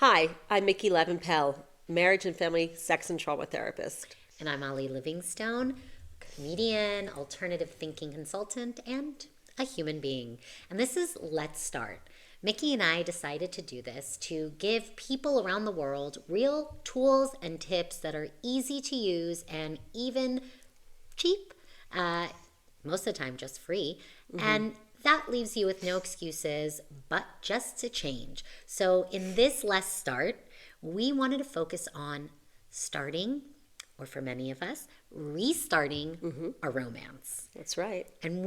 Hi, I'm Micki Lavin-Pell, marriage and family sex and trauma therapist. And I'm Ollie Livingstone, comedian, alternative thinking consultant, and a human being. And this is Let's Start. Micki and I decided to do this to give people around the world real tools and tips that are easy to use and even cheap, uh, most of the time just free. And that leaves you with no excuses but just to change. So, in this Let's Start, we wanted to focus on starting, or for many of us, restarting a romance. That's right. And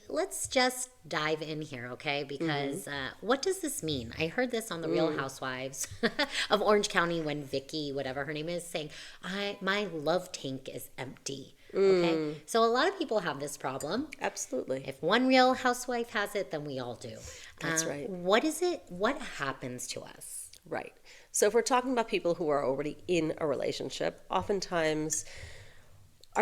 let's just dive in here, okay? Because what does this mean? I heard this on the Real Housewives of Orange County when Vicky, whatever her name is, saying, my love tank is empty. Okay. So a lot of people have this problem. Absolutely. If one Real Housewife has it, then we all do. That's right. What is it? What happens to us? Right. So if we're talking about people who are already in a relationship, oftentimes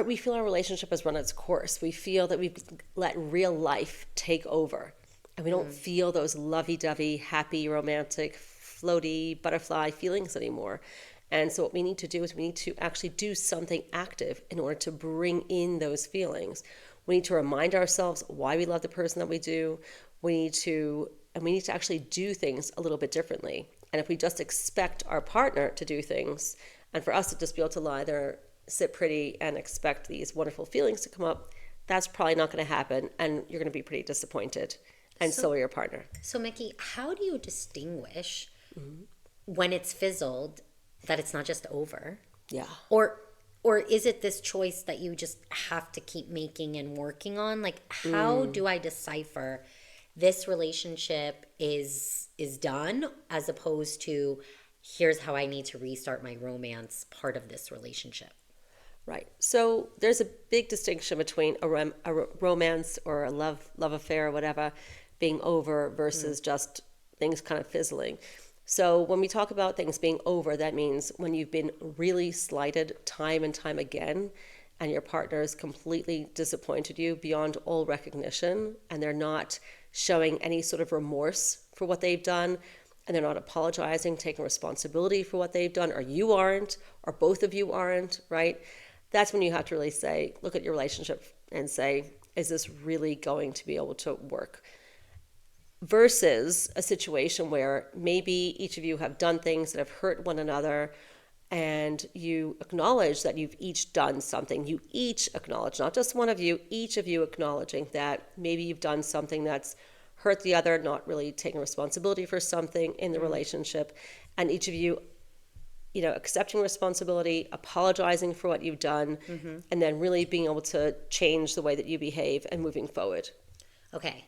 we feel our relationship has run its course. We feel that we've let real life take over. And we don't feel those lovey-dovey, happy, romantic, floaty, butterfly feelings anymore. And so what we need to do is we need to actually do something active in order to bring in those feelings. We need to remind ourselves why we love the person that we do. We need to actually do things a little bit differently. And if we just expect our partner to do things, and for us to just be able to lie there, sit pretty, and expect these wonderful feelings to come up, that's probably not going to happen, and you're going to be pretty disappointed, and so will your partner. So, Micki, how do you distinguish when it's fizzled that it's not just over? Yeah. Or is it this choice that you just have to keep making and working on? Like, how do I decipher this relationship is done as opposed to here's how I need to restart my romance part of this relationship? Right. So there's a big distinction between a romance or a love affair or whatever being over versus just things kind of fizzling. So when we talk about things being over, that means when you've been really slighted time and time again and your partner has completely disappointed you beyond all recognition and they're not showing any sort of remorse for what they've done and they're not apologizing, taking responsibility for what they've done, or you aren't, or both of you aren't, right? That's when you have to really say, look at your relationship and say, is this really going to be able to work? Versus a situation where maybe each of you have done things that have hurt one another and you acknowledge that you've each done something. You each acknowledge, not just one of you, each of you acknowledging that maybe you've done something that's hurt the other, not really taking responsibility for something in the relationship, and each of you, accepting responsibility, apologizing for what you've done, and then really being able to change the way that you behave and moving forward. Okay.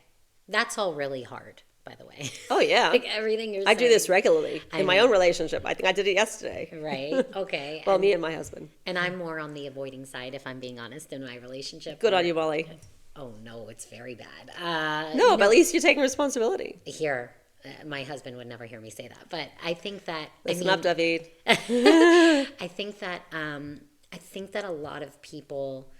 That's all really hard, by the way. Oh, yeah. Like everything you're I saying. do this regularly in my own relationship. I think I did it yesterday. Right. Okay. Well, me and my husband. And I'm more on the avoiding side, if I'm being honest, in my relationship. Good on you, Molly. Oh, no, it's very bad. No, but at least you're taking responsibility. Here, my husband would never hear me say that. But I think that... Listen up, David. I think that a lot of people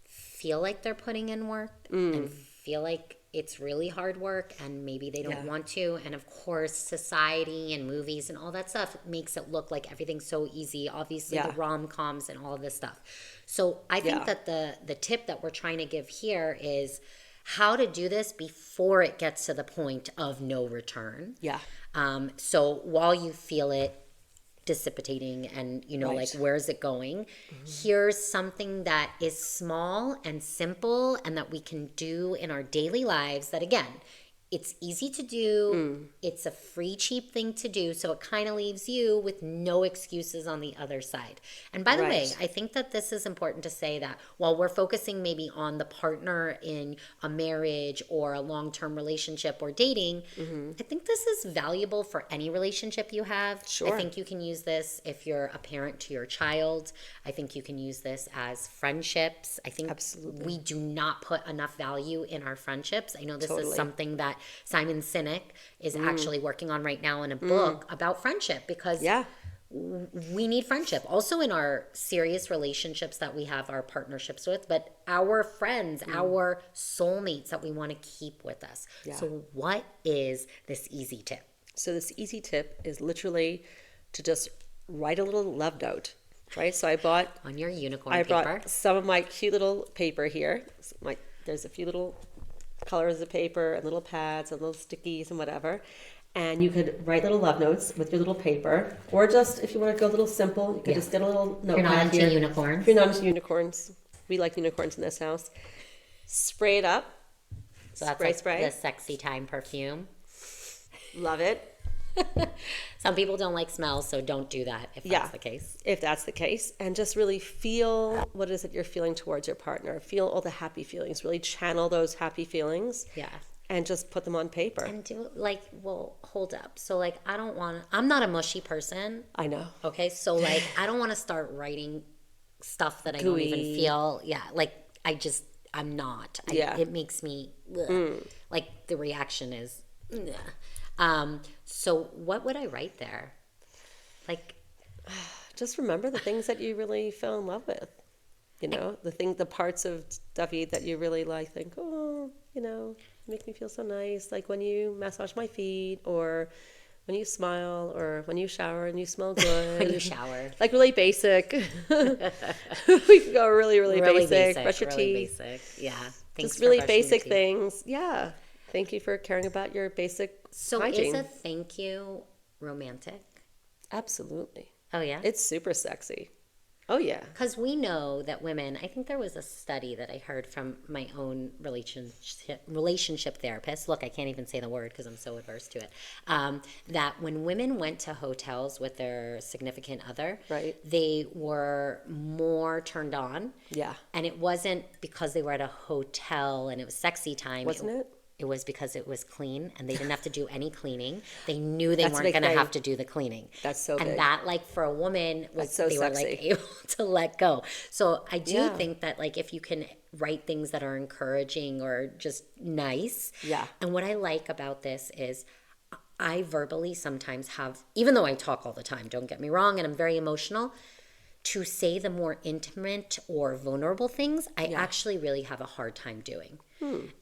feel like they're putting in work and feel like it's really hard work and maybe they don't want to. And of course, society and movies and all that stuff makes it look like everything's so easy. Obviously, the rom-coms and all of this stuff. So I think that the tip that we're trying to give here is how to do this before it gets to the point of no return. Yeah. So while you feel it dissipating and Right. like where's it going, here's something that is small and simple and that we can do in our daily lives that, again, it's easy to do, it's a free cheap thing to do, so it kind of leaves you with no excuses on the other side. And by the way, I think that this is important to say that while we're focusing maybe on the partner in a marriage or a long-term relationship or dating, I think this is valuable for any relationship you have. Sure. I think you can use this if you're a parent to your child. I think you can use this as friendships. I think we do not put enough value in our friendships. I know this is something that Simon Sinek is actually working on right now in a book about friendship, because we need friendship also in our serious relationships that we have our partnerships with, but our friends, our soulmates that we want to keep with us. So what is this easy tip? So this easy tip is literally to just write a little love note, right? So On your unicorn I paper. brought some of my cute little paper here. There's a few little colors of paper and little pads and little stickies and whatever. And you could write little love notes with your little paper, or just if you want to go a little simple, you could just get a little notepad. You're not into here. unicorns. If you're not into unicorns, we like unicorns in this house. Spray it up. So that's the sexy time perfume. Love it. Some people don't like smells, so don't do that if that's the case. If that's the case. And just really feel what it is that you're feeling towards your partner. Feel all the happy feelings. Really channel those happy feelings. Yeah. And just put them on paper. And hold up. So I'm not a mushy person. I know. Okay. So I don't want to start writing stuff that I Gooey. don't even feel. Yeah. I'm not. It makes me, the reaction is, so what would I write there? Just remember the things that you really fell in love with. The parts of Duffy that you really think, make me feel so nice. Like when you massage my feet, or when you smile, or when you shower and you smell good. When you shower. Like really basic. We could go really, really, basic. Brush your teeth. Basic. Yeah. Just really basic things. Yeah. Thank you for caring about your basic hygiene. Is a thank you romantic? Absolutely. Oh, yeah? It's super sexy. Oh, yeah. Because we know that women, I think there was a study that I heard from my own relationship therapist. Look, I can't even say the word because I'm so averse to it. That when women went to hotels with their significant other, right, they were more turned on. Yeah. And it wasn't because they were at a hotel and it was sexy time. Wasn't it? It was because it was clean and they didn't have to do any cleaning. They knew they weren't going to have to do the cleaning. That's so big. And that, for a woman, was so they sexy. were able to let go. So I do think that if you can write things that are encouraging or just nice. Yeah. And what I like about this is I verbally sometimes have, even though I talk all the time, don't get me wrong, and I'm very emotional, to say the more intimate or vulnerable things, I actually really have a hard time doing.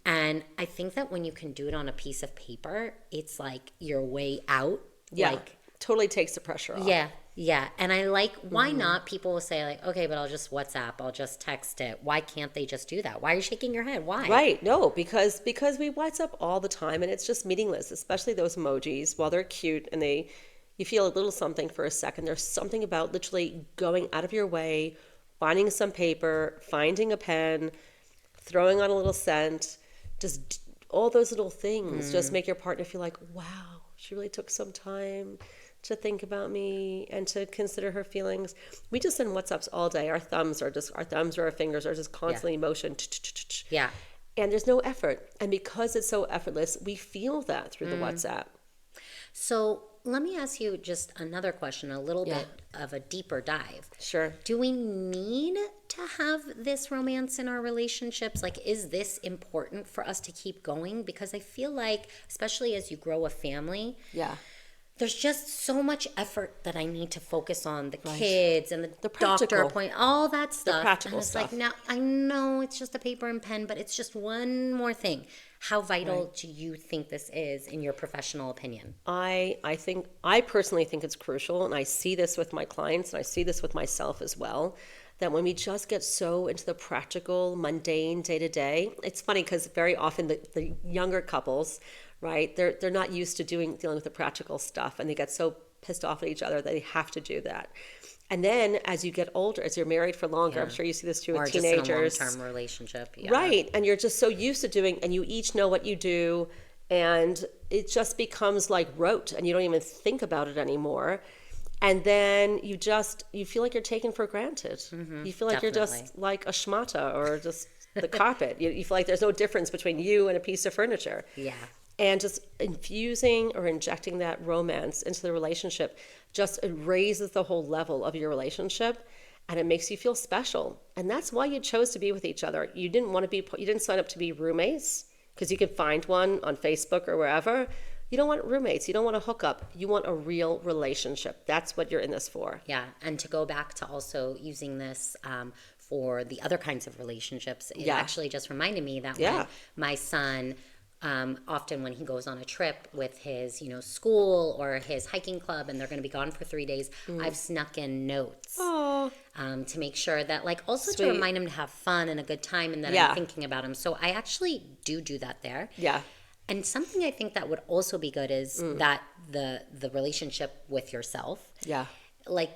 And I think that when you can do it on a piece of paper, it's your way out. Yeah, totally takes the pressure off. Yeah, yeah. And I why not? People will say okay, but I'll just WhatsApp, I'll just text it. Why can't they just do that? Why are you shaking your head? Why? Right, no, because we WhatsApp all the time and it's just meaningless, especially those emojis. While they're cute and you feel a little something for a second, there's something about literally going out of your way, finding some paper, finding a pen, throwing on a little scent, just all those little things just make your partner feel wow, she really took some time to think about me and to consider her feelings. We just send WhatsApps all day. Our thumbs or our fingers are just constantly in motion. Yeah. And there's no effort. And because it's so effortless, we feel that through the WhatsApp. So let me ask you just another question, a little bit of a deeper dive. Sure. Do we need to have this romance in our relationships? Is this important for us to keep going? Because I feel especially as you grow a family, there's just so much effort that I need to focus on the kids and the doctor appointment, all that stuff. The practical and it's stuff. now I know it's just a paper and pen, but it's just one more thing. How vital do you think this is in your professional opinion? I personally think it's crucial, and I see this with my clients and I see this with myself as well, that when we just get so into the practical, mundane day-to-day, it's funny because very often the younger couples, right, they're not used to dealing with the practical stuff, and they get so pissed off at each other that they have to do that. And then as you get older, as you're married for longer, I'm sure you see this too with teenagers. Or just in a long-term relationship. Yeah. Right. And you're just so used to doing, and you each know what you do, and it just becomes rote, and you don't even think about it anymore. And then you feel like you're taken for granted. Mm-hmm, you feel like you're just like a schmata or just the carpet. You feel like there's no difference between you and a piece of furniture. Yeah. And just infusing or injecting that romance into the relationship just raises the whole level of your relationship, and it makes you feel special. And that's why you chose to be with each other. You didn't sign up to be roommates because you can find one on Facebook or wherever. You don't want roommates. You don't want a hookup. You want a real relationship. That's what you're in this for. Yeah. And to go back to also using this for the other kinds of relationships, it actually just reminded me that when my son often when he goes on a trip with his, school or his hiking club, and they're going to be gone for 3 days, I've snuck in notes to make sure that, like, also Sweet. to remind him to have fun and a good time, and that I'm thinking about him. So I actually do that there. Yeah. And something I think that would also be good is that the relationship with yourself. Yeah. Like,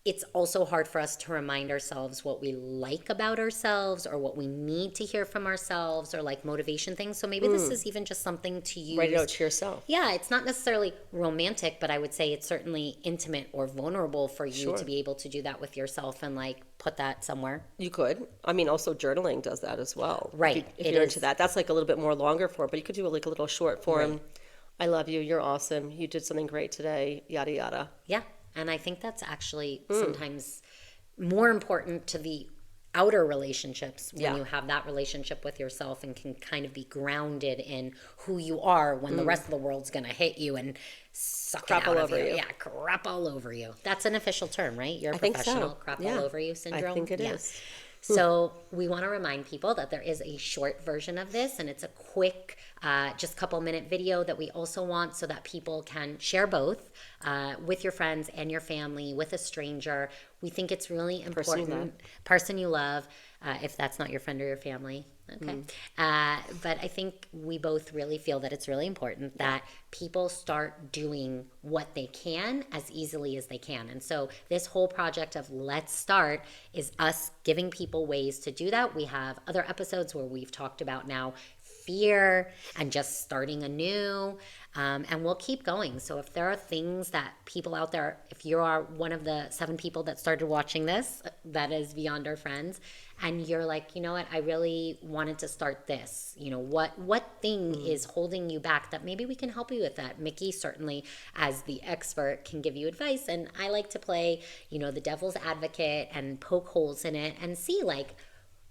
it's also hard for us to remind ourselves what we like about ourselves or what we need to hear from ourselves, or like motivation things. So maybe this is even just something to use. Write it out to yourself. Yeah, it's not necessarily romantic, but I would say it's certainly intimate or vulnerable for you to be able to do that with yourself and like put that somewhere. You could. I mean, also journaling does that as well. Right. If you're into that. That's like a little bit more longer form, but you could do like a little short form. Right. I love you. You're awesome. You did something great today. Yada, yada. Yeah. And I think that's actually sometimes more important to the outer relationships when you have that relationship with yourself and can kind of be grounded in who you are when the rest of the world's going to hit you and suck Crap it out all of over you. you. Yeah, crap all over you. That's an official term, right? Your I think professional so. crap Yeah. all over you syndrome. I think it is. So we want to remind people that there is a short version of this, and it's a quick, just couple minute video that we also want so that people can share both with your friends and your family, with a stranger. We think it's really important. Person you love, if that's not your friend or your family. Okay. But I think we both really feel that it's really important that people start doing what they can as easily as they can. And so this whole project of Let's Start is us giving people ways to do that. We have other episodes where we've talked about now fear and just starting anew. And we'll keep going. So if there are things that people out there, if you are one of the 7 people that started watching this, that is beyond our friends, and you're like, you know what, I really wanted to start this. What thing is holding you back that maybe we can help you with that? Micki certainly, as the expert, can give you advice. And I like to play, the devil's advocate and poke holes in it and see, like,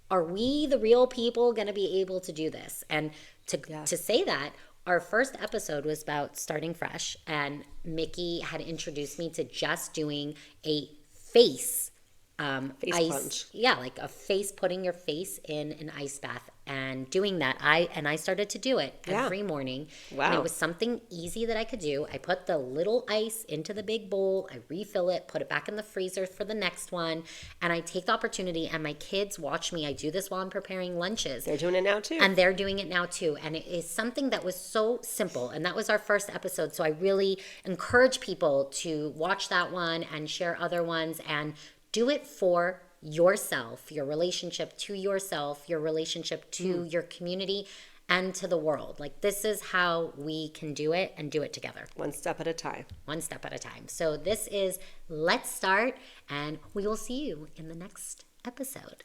are we the real people going to be able to do this? And to say that, our first episode was about starting fresh, and Micki had introduced me to just doing a face ice plunge. Yeah, like a face, putting your face in an ice bath and doing that. I started to do it every morning. Wow. And it was something easy that I could do. I put the little ice into the big bowl, I refill it, put it back in the freezer for the next one, and I take the opportunity, and my kids watch me. I do this while I'm preparing lunches. They're doing it now too. And they're doing it now too. And it is something that was so simple. And that was our first episode. So I really encourage people to watch that one and share other ones and do it for yourself, your relationship to yourself, your relationship to your community and to the world. Like, this is how we can do it, and do it together. One step at a time. One step at a time. So this is Let's Start, and we will see you in the next episode.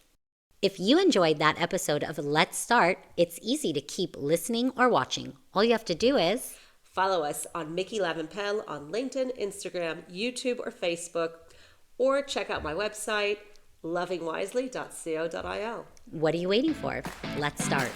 If you enjoyed that episode of Let's Start, it's easy to keep listening or watching. All you have to do is follow us on Micki Lavin-Pell on LinkedIn, Instagram, YouTube, or Facebook, or check out my website, lovingwisely.co.il. What are you waiting for? Let's start.